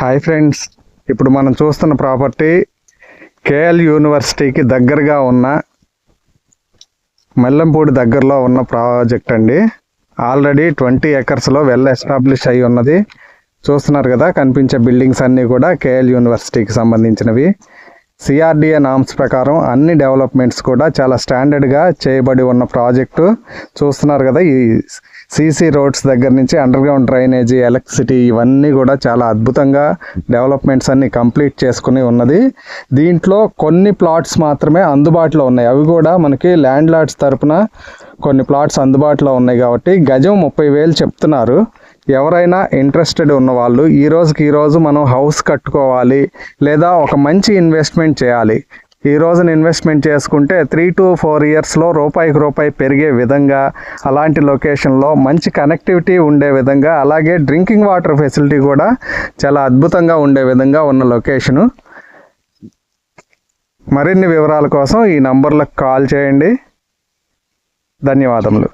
Hi friends, ఇప్పుడు మనం చూస్తున్న ప్రాపర్టీ కేఎల్ యూనివర్సిటీకి దగ్గరగా ఉన్న మల్లెంపూడి దగ్గరలో ఉన్న ప్రాజెక్ట్ అండి. ఆల్రెడీ 20 ఎకర్స్లో వెల్ ఎస్టాబ్లిష్ అయి ఉన్నది. చూస్తున్నారు కదా, కనిపించే బిల్డింగ్స్ అన్నీ కూడా కేఎల్ యూనివర్సిటీకి సంబంధించినవి. సిఆర్డిఏ నామ్స్ ప్రకారం అన్ని డెవలప్మెంట్స్ కూడా చాలా స్టాండర్డ్గా చేయబడి ఉన్న ప్రాజెక్టు. చూస్తున్నారు కదా, ఈ సీసీ రోడ్స్ దగ్గర నుంచి అండర్గ్రౌండ్ డ్రైనేజీ, ఎలక్ట్రిసిటీ ఇవన్నీ కూడా చాలా అద్భుతంగా డెవలప్మెంట్స్ అన్నీ కంప్లీట్ చేసుకుని ఉన్నది. దీంట్లో కొన్ని ప్లాట్స్ మాత్రమే అందుబాటులో ఉన్నాయి. అవి కూడా మనకి ల్యాండ్ లార్డ్స్ తరపున కొన్ని ప్లాట్స్ అందుబాటులో ఉన్నాయి కాబట్టి గజం 30,000 చెప్తున్నారు. ఎవరైనా ఇంట్రెస్టెడ్ ఉన్నవాళ్ళు ఈరోజు మనం హౌస్ కట్టుకోవాలి లేదా ఒక మంచి ఇన్వెస్ట్మెంట్ చేయాలి, ఈ రోజున ఇన్వెస్ట్మెంట్ చేసుకుంటే 3 to 4 ఇయర్స్లో రూపాయికి రూపాయి పెరిగే విధంగా, అలాంటి లొకేషన్లో మంచి కనెక్టివిటీ ఉండే విధంగా, అలాగే డ్రింకింగ్ వాటర్ ఫెసిలిటీ కూడా చాలా అద్భుతంగా ఉండే విధంగా ఉన్న లొకేషను. మరిన్ని వివరాల కోసం ఈ నంబర్లకు కాల్ చేయండి. ధన్యవాదములు.